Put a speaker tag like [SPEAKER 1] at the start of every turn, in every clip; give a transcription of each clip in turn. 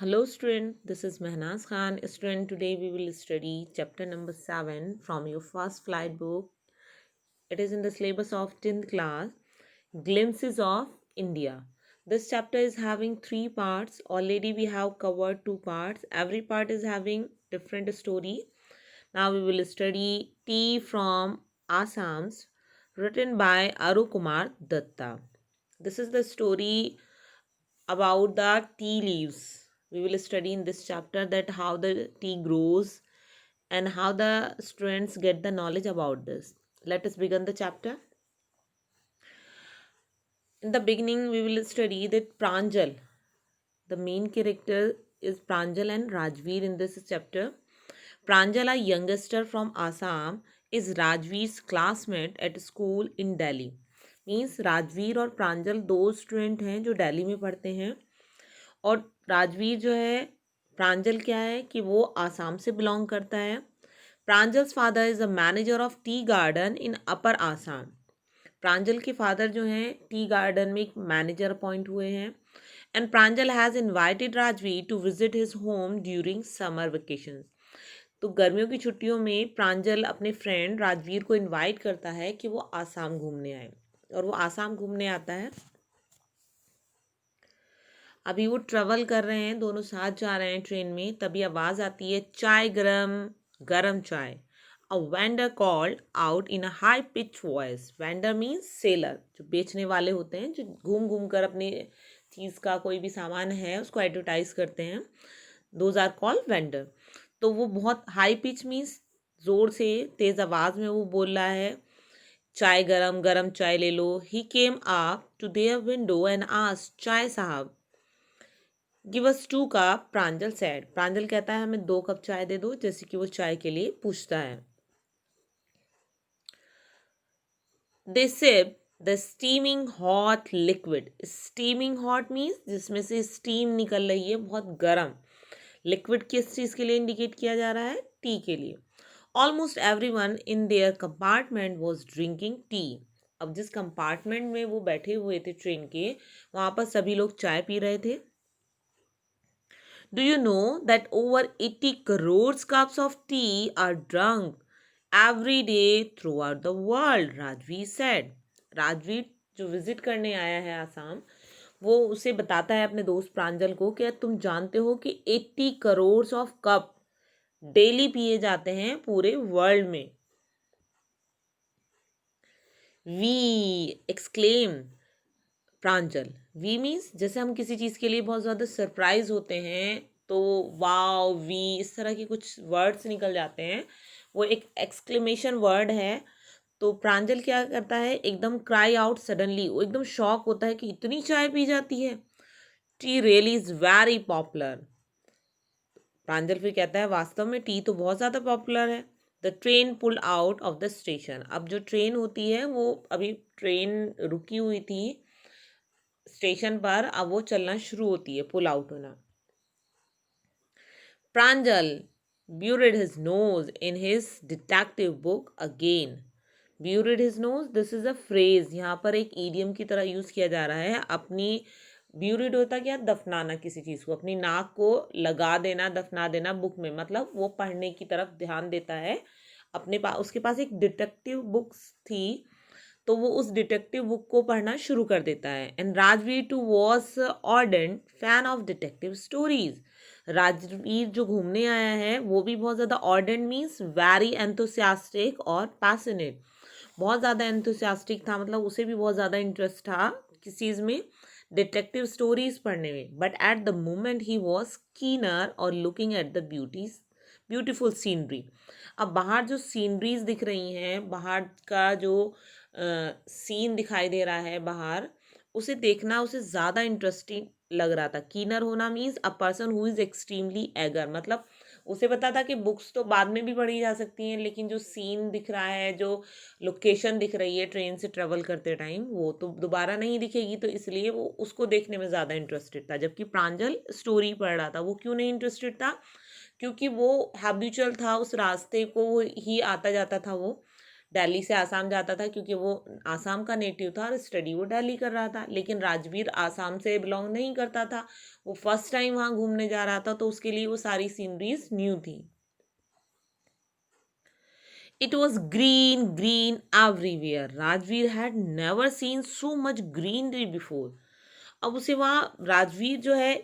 [SPEAKER 1] Hello student, this is Mehnaz Khan. Student, today we will study chapter number 7 from your first flight book. It is in the syllabus of 10th class, Glimpses of India. This chapter is having 3 parts. Already we have covered 2 parts. Every part is having different story. Now we will study Tea from Assam's, written by Aru Kumar Datta. This is the story about the tea leaves. We will study in this chapter that how the tea grows and how the students get the knowledge about this. Let us begin the chapter. In the beginning, we will study that Pranjal. The main character is Pranjal and Rajveer in this chapter. Pranjal, a youngster from Assam, is Rajveer's classmate at school in Delhi. Means Rajveer और प्रांजल दो student हैं जो दिल्ली में पढ़ते हैं और राजवीर जो है प्रांजल क्या है कि वो आसाम से बिलोंग करता है. Pranjal's father is a manager of tea garden in upper Assam. Pranjal के फादर जो हैं टी गार्डन में एक मैनेजर अपॉइंट हुए हैं. And Pranjal has invited Rajveer to visit his home during summer vacation. तो गर्मियों की छुट्टियों में प्रांजल अपने फ्रेंड राजवीर को इनवाइट करता है कि वो आसाम घूमने आए और वो आसाम घूमने आता है. अभी वो ट्रेवल कर रहे हैं, दोनों साथ जा रहे हैं ट्रेन में. तभी आवाज़ आती है चाय गरम, गरम चाय. A vendor called out in a high pitch voice. Vendor means seller, जो बेचने वाले होते हैं, जो घूम घूम कर अपनी चीज़ का कोई भी सामान है उसको एडवर्टाइज करते हैं. Those are called vendor. तो वो बहुत हाई पिच मीन्स ज़ोर से तेज़ आवाज़ में वो बोल रहा है चाय गरम, गरम चाय ले लो. He came up to their window and asked, chai sahab give us 2 cup. Pranjal said. Pranjal कहता है हमें 2 कप चाय दे दो, जैसे कि वो चाय के लिए पूछता है. They sip the steaming hot liquid. Steaming hot means जिसमें से स्टीम निकल रही है बहुत गर्म. लिक्विड किस चीज़ के लिए इंडिकेट किया जा रहा है? टी के लिए. Almost every one in their compartment was drinking tea. अब जिस कंपार्टमेंट में वो बैठे हुए थे ट्रेन के, वहाँ पर सभी लोग चाय पी रहे थे. Do you know that over 80 crores cups of tea are drunk every day throughout the world? Rajveer said. Rajveer जो विजिट करने आया है आसाम, वो उसे बताता है अपने दोस्त प्रांजल को कि तुम जानते हो कि 80 करोड़ ऑफ कप डेली पिए जाते हैं पूरे वर्ल्ड में. We exclaim Pranjal. We means जैसे हम किसी चीज़ के लिए बहुत ज़्यादा सरप्राइज होते हैं तो वाओ वी इस तरह के कुछ वर्ड्स निकल जाते हैं. वो एक एक्सक्लेमेशन वर्ड है. तो प्रांजल क्या करता है, एकदम क्राई आउट सडनली. वो एकदम शॉक होता है कि इतनी चाय पी जाती है. Tea really is very popular. Pranjal फिर कहता है वास्तव में टी तो बहुत ज़्यादा पॉपुलर है. The train pull out of the station. अब जो ट्रेन होती है वो अभी ट्रेन रुकी हुई थी स्टेशन पर, अब वो चलना शुरू होती है, पुल आउट होना. प्रांजल buried his nose in his detective book again. Buried his nose, this is a phrase. यहाँ पर एक idiom की तरह यूज़ किया जा रहा है. अपनी buried होता क्या, दफनाना किसी चीज़ को, अपनी नाक को लगा देना, दफना देना बुक में. मतलब वो पढ़ने की तरफ ध्यान देता है. अपने पास उसके पास एक डिटेक्टिव बुक्स थी, तो वो उस डिटेक्टिव बुक को पढ़ना शुरू कर देता है. And Rajveer too was ardent fan of detective stories. Rajveer जो घूमने आया है वो भी बहुत ज़्यादा ऑर्डेंट मीन्स वेरी एंथुसियास्टिक और पैशनेट. बहुत ज़्यादा एंथुसियास्टिक था, मतलब उसे भी बहुत ज़्यादा इंटरेस्ट था किस चीज़ में, डिटेक्टिव स्टोरीज पढ़ने में. But at the moment he was keener और looking at the beautiful scenery. अब बाहर जो सीनरीज दिख रही हैं, बाहर का जो सीन दिखाई दे रहा है बाहर, उसे देखना उसे ज़्यादा इंटरेस्टिंग लग रहा था. कीनर होना means a person who is extremely eager. मतलब उसे पता था कि बुक्स तो बाद में भी पढ़ी जा सकती हैं, लेकिन जो सीन दिख रहा है, जो लोकेशन दिख रही है ट्रेन से ट्रेवल करते टाइम, वो तो दोबारा नहीं दिखेगी. तो इसलिए वो उसको देखने में ज़्यादा इंटरेस्टेड था. जबकि प्रांजल स्टोरी पढ़ रहा था. वो क्यों नहीं इंटरेस्टेड था? क्योंकि वो हैबिचुअल था, उस रास्ते को ही आता जाता था वो दिल्ली से आसाम जाता था क्योंकि वो आसाम का नेटिव था और स्टडी वो दिल्ली कर रहा था। लेकिन राजवीर आसाम से बिलोंग नहीं करता था, वो फर्स्ट टाइम वहाँ घूमने जा रहा था, तो उसके लिए वो सारी सीनरीज न्यू थी। It was green, green everywhere. Rajveer had never seen so much greenery before. अब उसे वहाँ, राजवीर जो है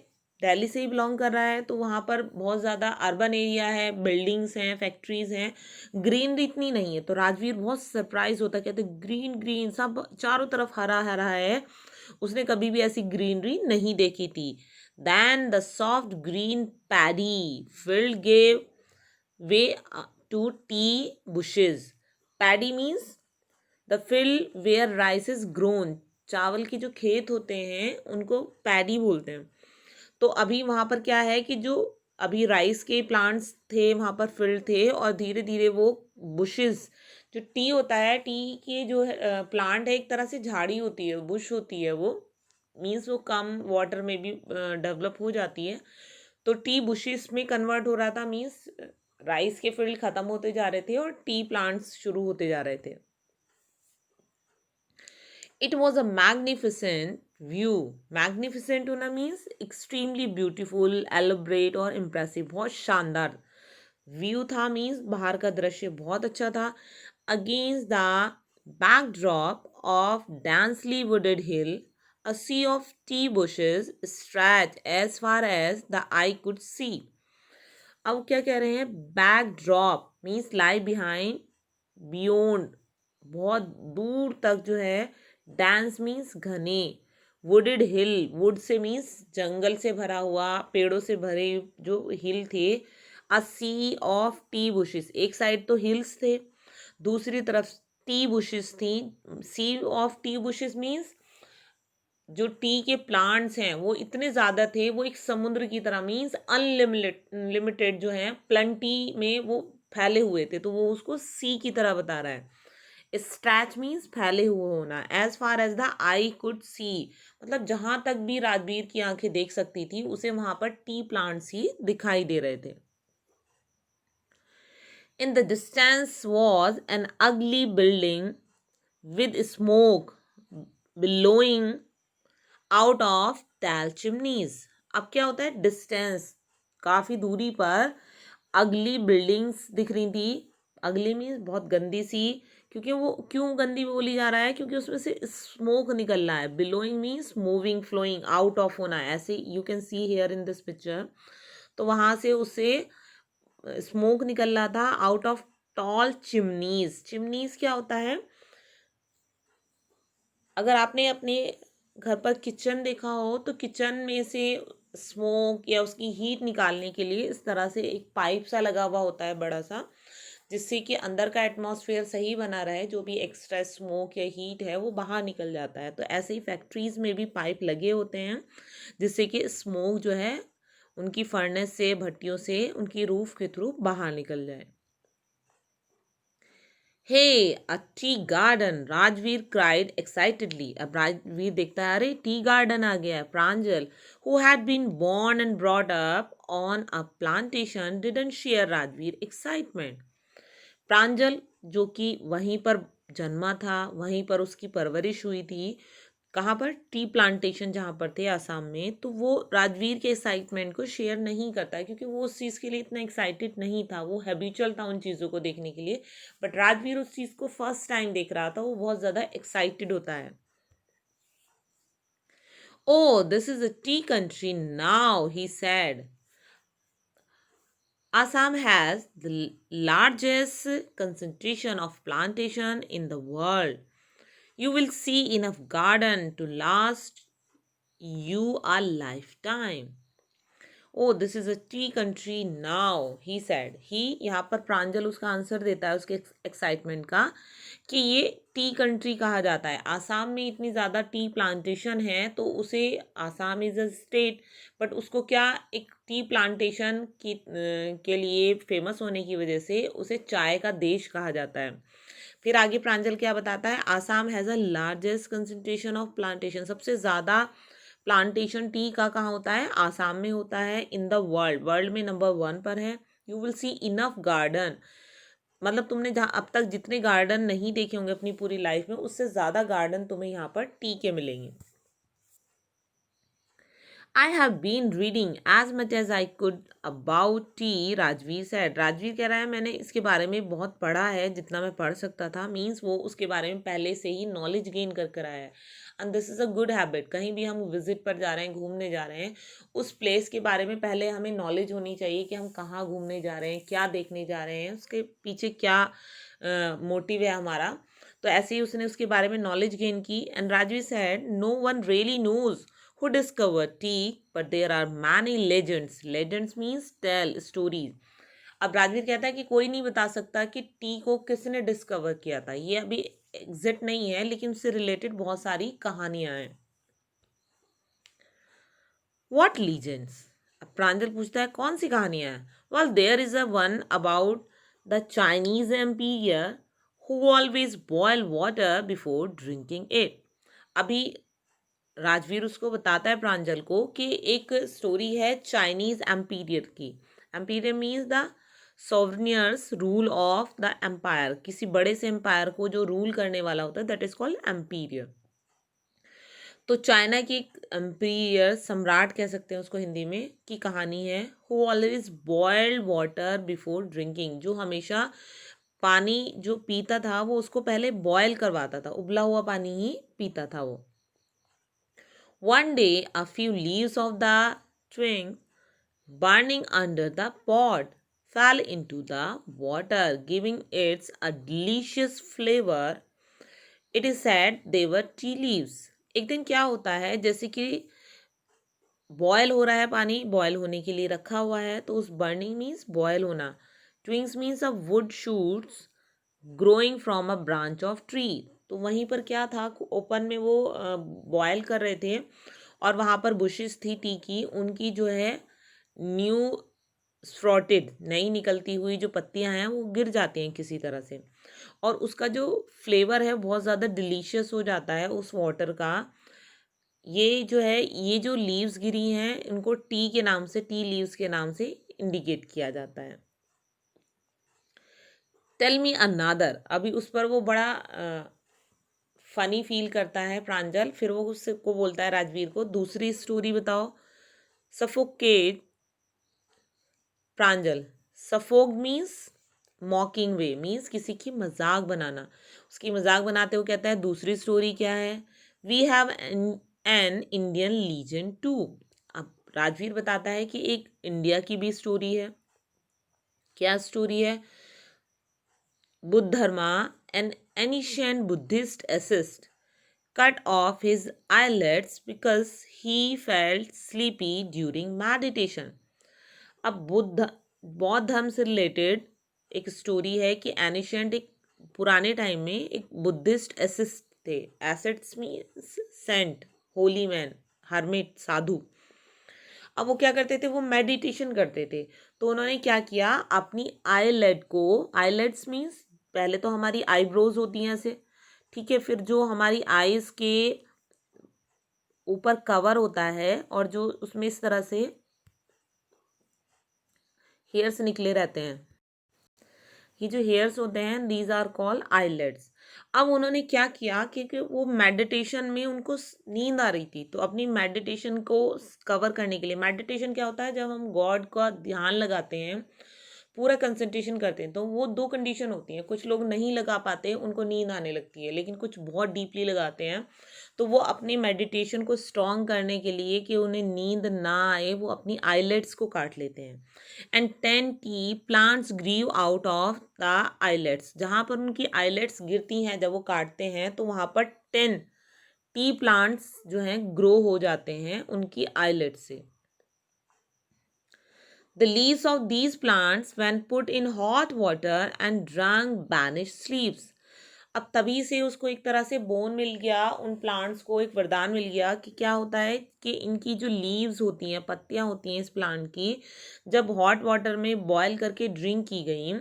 [SPEAKER 1] दिल्ली से ही बिलोंग कर रहा है, तो वहाँ पर बहुत ज़्यादा अर्बन एरिया है, बिल्डिंग्स हैं, फैक्ट्रीज हैं, ग्रीनरी इतनी नहीं है। तो राजवीर बहुत सरप्राइज होता है, कहते ग्रीन ग्रीन सब चारों तरफ हरा हरा है, उसने कभी भी ऐसी ग्रीनरी नहीं देखी थी। Then the soft green paddy field gave way to tea bushes. Paddy means the field where rice is grown. चावल के जो खेत होते हैं उनको पैडी बोलते हैं। तो अभी वहाँ पर क्या है कि जो अभी राइस के प्लांट्स थे वहाँ पर फील्ड थे, और धीरे धीरे वो बुशेस, जो टी होता है, टी के जो प्लांट है, एक तरह से झाड़ी होती है, बुश होती है, वो मीन्स वो कम वाटर में भी डेवलप हो जाती है। तो टी बुशेस में कन्वर्ट हो रहा था, मीन्स राइस के फील्ड खत्म होते जा रहे थे और टी प्लांट्स शुरू होते जा रहे थे। It was a magnificent view. Magnificent होना means extremely beautiful, elaborate और impressive, बहुत शानदार व्यू था, मीन्स बाहर का दृश्य बहुत अच्छा था। Against the backdrop of densely wooded hill, a sea of tea bushes stretched as far as the eye could see. अब क्या कह रहे हैं, backdrop means lie behind, beyond बहुत दूर तक जो है, डेंस मीन्स घने, वुडेड हिल, वुड से मीन्स जंगल से भरा हुआ, पेड़ों से भरे जो हिल थे। A sea of tea bushes, एक साइड तो हिल्स थे, दूसरी तरफ टी बुशेस थी। Sea of tea bushes means जो टी के प्लांट्स हैं वो इतने ज़्यादा थे, वो एक समुद्र की तरह, मीन्स अनलिमिटेड जो है, प्लेंटी में वो फैले हुए थे, तो वो उसको सी की तरह बता रहा है। स्ट्रैच मीन्स फैले हुए होना। As far as the eye could see, मतलब जहां तक भी राजवीर की आंखें देख सकती थी, उसे वहां पर टी प्लांट्स ही दिखाई दे रहे थे। In the distance was an ugly building with smoke billowing out of tall chimneys. अब क्या होता है, डिस्टेंस, काफ़ी दूरी पर अगली बिल्डिंग्स दिख रही थी। अगली मीन्स बहुत गंदी सी, क्योंकि वो क्यों गंदी बोली जा रहा है, क्योंकि उसमें से स्मोक निकल रहा है। Billowing means moving, flowing, out of होना, ऐसे you can see here in this picture. तो वहाँ से उससे स्मोक निकल रहा था, out of tall chimneys. Chimneys क्या होता है, अगर आपने अपने घर पर किचन देखा हो, तो किचन में से स्मोक या उसकी हीट निकालने के लिए इस तरह से एक पाइप सा लगा हुआ होता है, बड़ा सा, जिससे कि अंदर का एटमॉस्फेयर सही बना रहे, जो भी एक्स्ट्रा स्मोक या हीट है वो बाहर निकल जाता है। तो ऐसे ही फैक्ट्रीज में भी पाइप लगे होते हैं, जिससे कि स्मोक जो है उनकी फर्नेस से, भट्टियों से, उनकी रूफ के थ्रू बाहर निकल जाए। Hey, a tea garden! Rajveer cried excitedly. अब राजवीर देखता है, अरे टी गार्डन आ गया है। प्रांजल, who had been born and brought up on a plantation, didn't share Rajveer excitement. प्रांजल, जो कि वहीं पर जन्मा था, वहीं पर उसकी परवरिश हुई थी, कहाँ पर, टी प्लांटेशन जहाँ पर थे आसाम में, तो वो राजवीर के एक्साइटमेंट को शेयर नहीं करता है, क्योंकि वो उस चीज़ के लिए इतना एक्साइटेड नहीं था, वो हैबिचुअल था उन चीज़ों को देखने के लिए। बट राजवीर उस चीज़ को फर्स्ट टाइम देख रहा था, वो बहुत ज़्यादा एक्साइटेड होता है। Oh this is a tea country now, he said. Assam has the largest concentration of plantation in the world. You will see enough garden to last you a lifetime. Oh, this is a tea country now, he said. He, यहाँ पर प्रांजल उसका answer देता है उसके excitement का, कि ये T country कहा जाता है। आसाम में इतनी ज़्यादा टी प्लांटेशन है, तो उसे, Assam is a state, but उसको क्या, एक टी प्लांटेशन की के लिए फेमस होने की वजह से उसे चाय का देश कहा जाता है। फिर आगे प्रांजल क्या बताता है, Assam has a largest concentration of plantation, सबसे ज़्यादा प्लांटेशन टी का कहाँ होता है, आसाम में होता है। इन द वर्ल्ड, वर्ल्ड में नंबर 1 पर है। You will see enough garden, मतलब तुमने जहाँ अब तक जितने गार्डन नहीं देखे होंगे अपनी पूरी लाइफ में, उससे ज़्यादा गार्डन तुम्हें यहाँ पर टी के मिलेंगे। I have been reading as much as I could about tea, Rajveer said. Rajveer कह रहा है मैंने इसके बारे में बहुत पढ़ा है जितना मैं पढ़ सकता था, मीन्स वो उसके बारे में पहले से ही नॉलेज गेन कर कर आया है। And this is a good habit. कहीं भी हम विजिट पर जा रहे हैं, घूमने जा रहे हैं, उस प्लेस के बारे में पहले हमें नॉलेज होनी चाहिए कि हम कहाँ घूमने जा रहे हैं, क्या देखने जा रहे हैं, उसके पीछे क्या मोटिव है हमारा। तो ऐसे ही उसने उसके बारे में नॉलेज गेन की। And Rajveer said no one really knows who discovered tea, but there are many legends. Legends means tell stories. अब राजवीर कहता है कि कोई नहीं बता सकता कि टी को किसने डिस्कवर किया था, ये अभी एग्जैक्ट नहीं है, लेकिन उससे रिलेटेड बहुत सारी कहानियां हैं। What legends? अब प्रांजल पूछता है कौन सी कहानियां हैं? Well, there is a one about the Chinese emperor who always boil water before drinking it. अभी राजवीर उसको बताता है प्रांजल को कि एक स्टोरी है चाइनीज एम्पीरियर की। एम्पीरियर मीन्स द सोवनियर्स रूल ऑफ द एम्पायर, किसी बड़े से एम्पायर को जो रूल करने वाला होता है, दैट इज कॉल्ड एम्पीरियर। तो चाइना की एक एम्पीरियर, सम्राट कह सकते हैं उसको हिंदी में, की कहानी है। Who always boiled water before drinking, जो हमेशा पानी जो पीता था वो उसको पहले बॉयल करवाता था, उबला हुआ पानी ही पीता था वो। One day, a few leaves of the twig burning under the pot fell into the water, giving it a delicious flavor. It is said they were tea leaves. एक दिन क्या होता है, जैसे कि बॉयल हो रहा है पानी, बॉयल होने के लिए रखा हुआ है, तो उस बर्निंग मीन्स बॉयल होना, twigs means a wood shoots growing from a branch of tree. तो वहीं पर क्या था, ओपन में वो बॉयल कर रहे थे और वहाँ पर बुशेस थी टी की, उनकी जो है न्यू स्प्रॉटेड, नई निकलती हुई जो पत्तियां हैं वो गिर जाती हैं किसी तरह से, और उसका जो फ्लेवर है बहुत ज़्यादा डिलीशियस हो जाता है उस वाटर का। ये जो है, ये जो लीव्स गिरी हैं इनको टी के नाम से, टी लीव्स के नाम से इंडिकेट किया जाता है। टेल मी अनादर, अभी उस पर वो बड़ा फनी फील करता है प्रांजल, फिर वो उससे को बोलता है राजवीर को दूसरी स्टोरी बताओ। सफोकेट प्रांजल, सफोक मीन्स मॉकिंग वे, मीन्स किसी की मजाक बनाना, उसकी मजाक बनाते हुए कहता है दूसरी स्टोरी क्या है। We have an Indian legend too. अब राजवीर बताता है कि एक इंडिया की भी स्टोरी है। क्या स्टोरी है? Buddharma, an ancient Buddhist ascetic, cut off his eyelids because he felt sleepy during meditation. अब बौद्ध धर्म से रिलेटेड एक स्टोरी है कि एनिशेंट, एक पुराने टाइम में एक बुद्धिस्ट एसिस्ट थे। Ascetics means saint, holy man, hermit, साधु। अब वो क्या करते थे, वो मेडिटेशन करते थे। तो उन्होंने क्या किया, अपनी आईलेड को, आईलेड्स मीन्स पहले तो हमारी आईब्रोज होती हैं ऐसे, ठीक है, फिर जो हमारी आईज के ऊपर कवर होता है और जो उसमें इस तरह से हेयर्स निकले रहते हैं, ये जो हेयर्स होते हैं दीज आर कॉल्ड आईलेड्स। अब उन्होंने क्या किया, क्योंकि वो मेडिटेशन में उनको नींद आ रही थी, तो अपनी मेडिटेशन को कवर करने के लिए, मेडिटेशन क्या होता है, जब हम गॉड का ध्यान लगाते हैं, पूरा कंसंट्रेशन करते हैं, तो वो दो कंडीशन होती हैं। कुछ लोग नहीं लगा पाते, उनको नींद आने लगती है, लेकिन कुछ बहुत डीपली लगाते हैं, तो वो अपनी मेडिटेशन को स्ट्रॉन्ग करने के लिए कि उन्हें नींद ना आए, वो अपनी आईलेट्स को काट लेते हैं। And 10 tea plants grew out of the islets, जहाँ पर उनकी आईलेट्स गिरती हैं जब वो काटते हैं, तो वहाँ पर 10 टी प्लांट्स जो हैं ग्रो हो जाते हैं उनकी आईलेट से। The leaves of these plants, when put in hot water and drunk, banish sleeps. अब तभी से उसको एक तरह से बोन मिल गया, उन प्लांट्स को एक वरदान मिल गया कि क्या होता है कि इनकी जो लीव्स होती हैं, पत्तियां होती हैं इस प्लांट की, जब हॉट वाटर में बॉयल करके ड्रिंक की गई,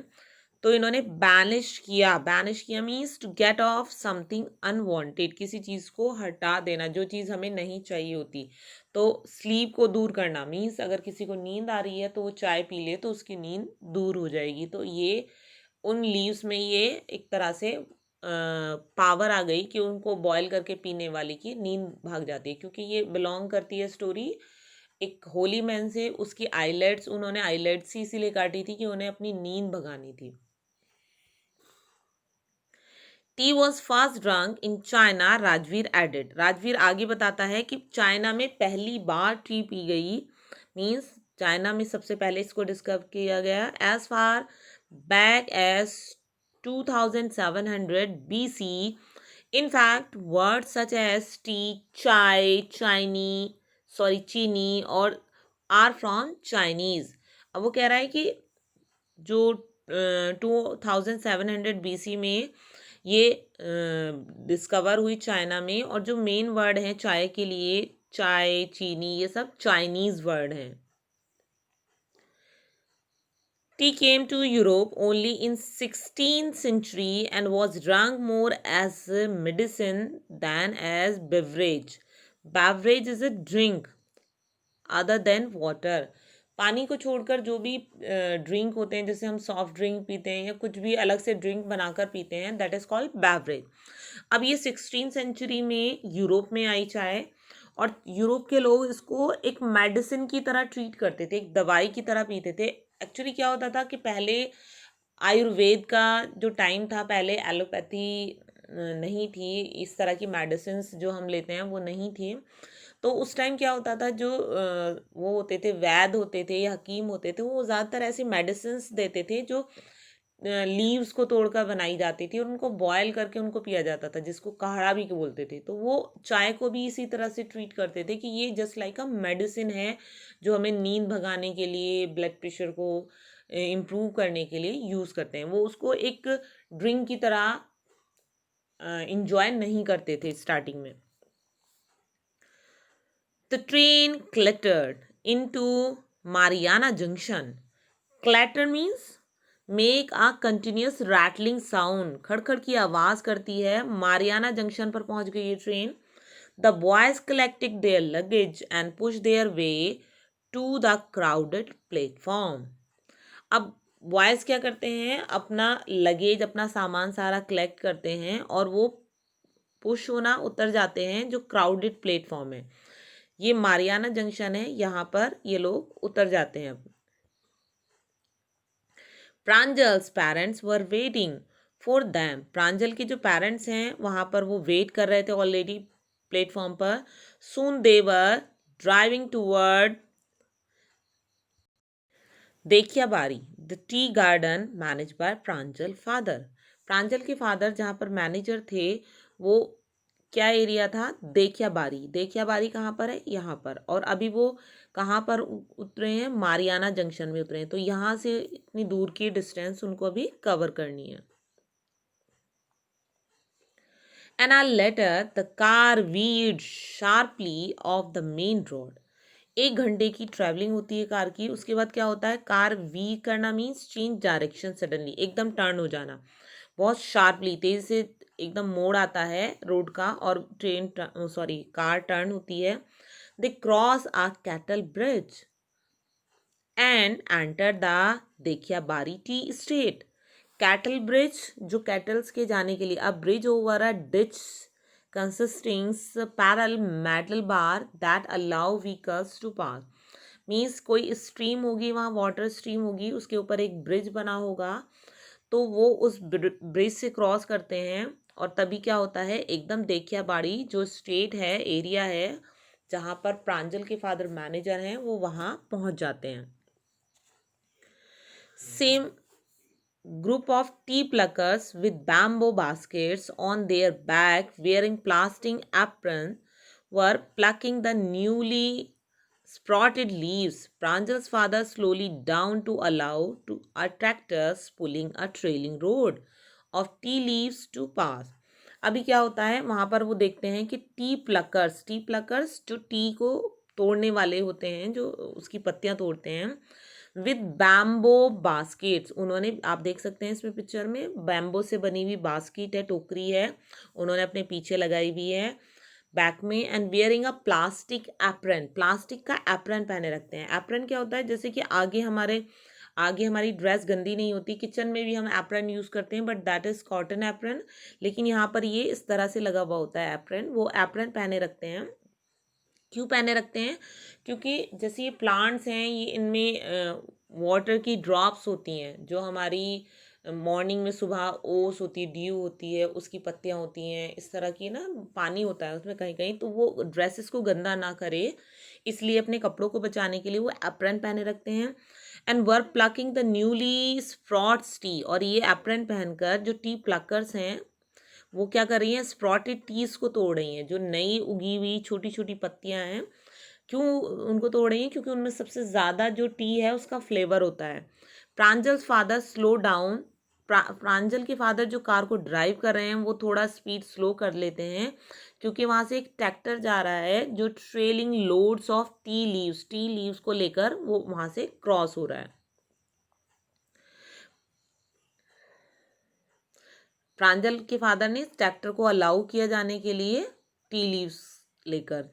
[SPEAKER 1] तो इन्होंने बैनिश किया means to get of something unwanted, किसी चीज़ को हटा देना, जो चीज़ हमें नहीं चाहिए होती। तो स्लीप को दूर करना मीन्स अगर किसी को नींद आ रही है तो वो चाय पी ले तो उसकी नींद दूर हो जाएगी। तो ये उन लीव्स में ये एक तरह से पावर आ गई कि उनको बॉयल करके पीने वाले की नींद भाग जाती है, क्योंकि ये बिलोंग करती है स्टोरी एक होली मैन से। उसकी आईलेट्स, उन्होंने आईलेट्स ही इसीलिए काटी थी कि उन्हें अपनी नींद भगानी थी। Tea was first drunk in China, Rajveer added. Rajveer आगे बताता है कि चाइना में पहली बार टी पी गई, मीन्स चाइना में सबसे पहले इसको डिस्कवर किया गया as far back as 2700 BC. In fact, words such as tea, chai, चीनी और are from Chinese. अब वो कह रहा है कि जो 2700 BC में ये डिस्कवर हुई चाइना में, और जो मेन वर्ड है चाय के लिए, चाय, चीनी, ये सब चाइनीज वर्ड हैं। Tea came to Europe only in 16th century and was drunk more as a medicine than as beverage. Beverage is a drink other than water. पानी को छोड़कर जो भी ड्रिंक होते हैं, जैसे हम सॉफ्ट ड्रिंक पीते हैं या कुछ भी अलग से ड्रिंक बनाकर पीते हैं, दैट इज़ कॉल्ड बेवरेज। अब ये 16th सेंचुरी में यूरोप में आई चाय, और यूरोप के लोग इसको एक मेडिसिन की तरह ट्रीट करते थे, एक दवाई की तरह पीते थे। एक्चुअली क्या होता था कि पहले आयुर्वेद का जो टाइम था, पहले एलोपैथी नहीं थी, इस तरह की मेडिसिन्स जो हम लेते हैं वो नहीं थी। तो उस टाइम क्या होता था, जो वो होते थे, वैद्य होते थे या हकीम होते थे, वो ज़्यादातर ऐसी मेडिसिन्स देते थे जो लीव्स को तोड़कर बनाई जाती थी और उनको बॉयल करके उनको पिया जाता था, जिसको काढ़ा भी बोलते थे। तो वो चाय को भी इसी तरह से ट्रीट करते थे कि ये जस्ट लाइक अ मेडिसिन है, जो हमें नींद भगाने के लिए, ब्लड प्रेशर को इम्प्रूव करने के लिए यूज़ करते हैं। वो उसको एक ड्रिंक की तरह इंजॉय नहीं करते थे स्टार्टिंग में। The train clattered into Mariana Junction. Clatter means make a continuous rattling sound. खड़खड़ की आवाज करती है। मारियाना जंक्शन पर पहुंच गई ये train. The boys collected their luggage and pushed their way to the crowded platform. अब बॉयज़ क्या करते हैं, अपना लगेज, अपना सामान सारा कलेक्ट करते हैं और वो पुश होना उतर जाते हैं जो क्राउडेड प्लेटफॉर्म है। ये मारियाना जंक्शन है, यहाँ पर ये लोग उतर जाते हैं। Pranjal's parents were waiting for them. Pranjal के जो पेरेंट्स हैं वहाँ पर वो वेट कर रहे थे ऑलरेडी प्लेटफॉर्म पर। Soon they were driving toward Dekhiyabari, the tea garden manage by Pranjal father. Pranjal के फादर जहाँ पर मैनेजर थे, वो क्या एरिया था, देखियाबारी। देखियाबारी कहाँ पर है, यहाँ पर। और अभी वो कहाँ पर उतरे हैं, मारियाना जंक्शन में उतरे हैं। तो यहाँ से इतनी दूर की डिस्टेंस उनको अभी कवर करनी है। An hour later, the car veered sharply off the main road. 1 घंटे की ट्रैवलिंग होती है कार की। उसके बाद क्या होता है, कार वी करना मीन्स चेंज डायरेक्शन सडनली, एकदम टर्न हो जाना, बहुत शार्पली, तेज से एकदम मोड़ आता है रोड का और कार टर्न होती है। They cross a cattle bridge and enter the Dekhiyabari tea estate. Cattle bridge, जो कैटल्स के जाने के लिए, a bridge over a ditch consisting parallel metal bar that allow vehicles to pass. Means कोई स्ट्रीम होगी, वहाँ वाटर स्ट्रीम होगी, उसके ऊपर एक ब्रिज बना होगा, तो वो उस ब्रिज से क्रॉस करते हैं और तभी क्या होता है, एकदम देखियाबाड़ी जो स्टेट है, एरिया है जहाँ पर प्रांजल के फादर मैनेजर हैं, वो वहाँ पहुँच जाते हैं। Same group of tea pluckers with bamboo baskets on their back wearing plastic aprons were plucking the newly sprouted leaves. Pranjal's father slowly down to allow to a tractors pulling a trailing road of tea leaves to pass. अभी क्या होता है, वहाँ पर वो देखते हैं कि टी प्लकर्स जो टी को तोड़ने वाले होते हैं, जो उसकी पत्तियाँ तोड़ते हैं, विद बैम्बो बास्केट्स। उन्होंने, आप देख सकते हैं इसमें पिक्चर में, बैम्बो से बनी हुई बास्केट है, टोकरी है, उन्होंने अपने पीछे लगाई हुई है बैक में। And bearing a plastic apron, plastic का एप्रन पहने रखते हैं। एप्रन क्या होता है, जैसे कि आगे हमारे आगे हमारी ड्रेस गंदी नहीं होती। किचन में भी हम एप्रन यूज़ करते हैं, but that is cotton apron, लेकिन यहाँ पर ये इस तरह से लगा हुआ होता है एप्रन, वो एप्रन पहने रखते हैं। क्यों पहने रखते हैं? क्योंकि जैसे ये प्लांट्स हैं, ये इनमें वाटर की ड्रॉप्स होती हैं, जो हमारी मॉर्निंग में सुबह ओस होती है, ड्यू होती है, उसकी पत्तियां होती हैं, इस तरह की ना पानी होता है उसमें कहीं कहीं, तो वो ड्रेसेस को गंदा ना करे, इसलिए अपने कपड़ों को बचाने के लिए वो एप्रन पहने रखते हैं। And were plucking the newly sprouts tea, और ये एप्रन पहनकर जो टी प्लकर्स हैं वो क्या कर रही हैं, स्प्रॉटेड टीज को तोड़ रही हैं, जो नई उगी हुई छोटी छोटी पत्तियां हैं। क्यों उनको तोड़ रही हैं? क्योंकि उनमें सबसे ज़्यादा जो टी है उसका फ्लेवर होता है। प्रांजल्स फादर स्लो डाउन, प्रांजल के फादर जो कार को ड्राइव कर रहे हैं वो थोड़ा स्पीड स्लो कर लेते हैं, क्योंकि वहाँ से एक ट्रैक्टर जा रहा है जो trailing loads of tea leaves को लेकर वो वहाँ से क्रॉस हो रहा है। प्रांजल के फादर ने ट्रैक्टर को अलाउ किया जाने के लिए टी लीव्स लेकर।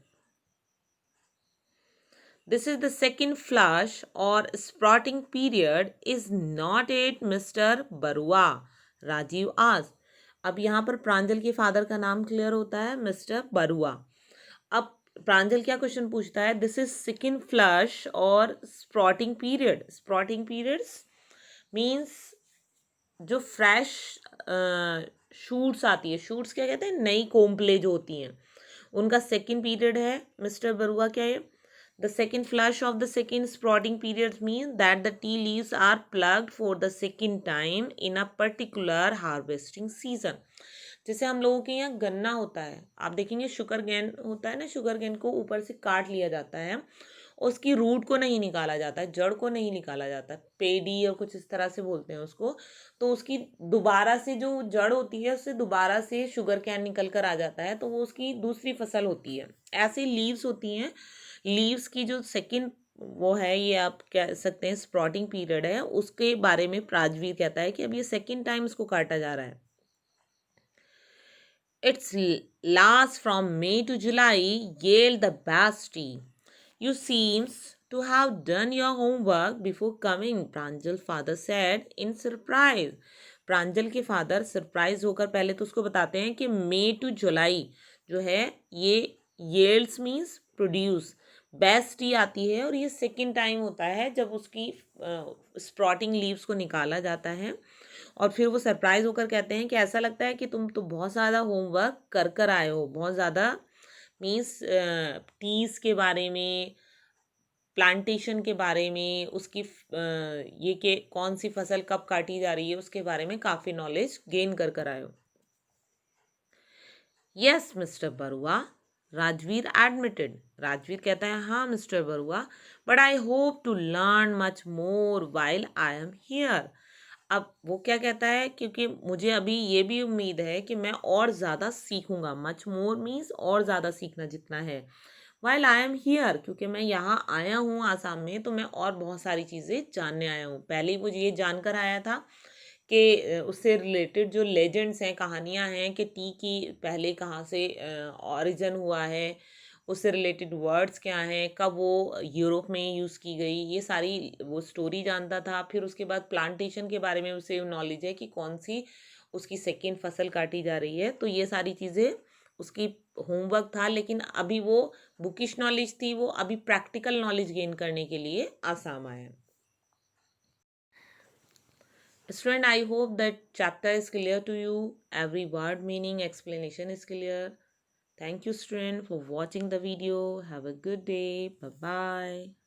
[SPEAKER 1] This is the second flush or sprouting period. Is not it Mr. Barua? Rajiv asked. अब यहाँ पर प्रांजल के फादर का नाम क्लियर होता है मिस्टर बरुआ। अब प्रांजल क्या क्वेश्चन पूछता है? दिस इज सेकेंड फ्लश और sprouting period. Sprouting periods means जो फ्रेश शूट्स आती है, शूट्स क्या कहते हैं, नई कोम्पले जो होती हैं, उनका सेकेंड पीरियड है मिस्टर बरुआ। क्या है? The second flush of the second sprouting period means that the tea leaves are plucked for the second time in a particular harvesting season. जैसे हम लोगों के यहाँ गन्ना होता है, आप देखेंगे शुगर केन होता है ना, शुगर केन को ऊपर से काट लिया जाता है, उसकी रूट को नहीं निकाला जाता है, जड़ को नहीं निकाला जाता, पेडी और कुछ इस तरह से बोलते हैं उसको, तो उसकी दोबारा से जो जड़ होती है उससे दोबारा से शुगर कैन निकल कर आ जाता है, तो वो उसकी दूसरी फसल होती है। ऐसे लीव्स होती हैं, लीव्स की जो सेकंड वो है, ये आप कह सकते हैं स्प्रॉटिंग पीरियड है, उसके बारे में प्राजवीर कहता है कि अब ये सेकंड टाइम इसको काटा जा रहा है। It's last from May to July, yield the best tea. You seems to have done your homework before coming, Pranjal father said in surprise. Pranjal के फादर सरप्राइज होकर पहले तो उसको बताते हैं कि मई टू जुलाई जो है ये येल्ड्स मीन्स प्रोड्यूस, बेस्ट टी आती है, और ये सेकेंड टाइम होता है जब उसकी स्प्रॉटिंग लीव्स को निकाला जाता है। और फिर वो सरप्राइज होकर कहते हैं कि ऐसा लगता है कि तुम तो बहुत ज़्यादा होमवर्क कर कर आए हो, बहुत ज़्यादा मीन्स टीज के बारे में, प्लांटेशन के बारे में, उसकी ये कि कौन सी फसल कब काटी जा रही है उसके बारे में काफ़ी नॉलेज गेन कर कर आए हो। Yes mister Barua, Rajveer admitted. राजवीर कहता है हाँ mister Barua, but I hope to learn much more while I am here. अब वो क्या कहता है, क्योंकि मुझे अभी ये भी उम्मीद है कि मैं और ज़्यादा सीखूंगा। मच मोर मीन्स और ज़्यादा सीखना जितना है, वाइल आई एम हियर क्योंकि मैं यहाँ आया हूँ आसाम में, तो मैं और बहुत सारी चीज़ें जानने आया हूँ। पहले ही मुझे ये जानकर आया था कि उससे रिलेटेड जो लेजेंड्स हैं, कहानियाँ हैं कि टी की पहले कहाँ से ऑरिजन हुआ है, उससे रिलेटेड वर्ड्स क्या हैं, कब वो यूरोप में यूज़ की गई, ये सारी वो स्टोरी जानता था। फिर उसके बाद प्लांटेशन के बारे में उसे नॉलेज है कि कौन सी उसकी सेकेंड फसल काटी जा रही है, तो ये सारी चीज़ें उसकी होमवर्क था। लेकिन अभी वो बुकिश नॉलेज थी, वो अभी प्रैक्टिकल नॉलेज गेन करने के लिए आसाम आया। Student, I hope that chapter is clear to you. Every word meaning explanation is clear. Thank you student for watching the video. Have a good day. Bye bye.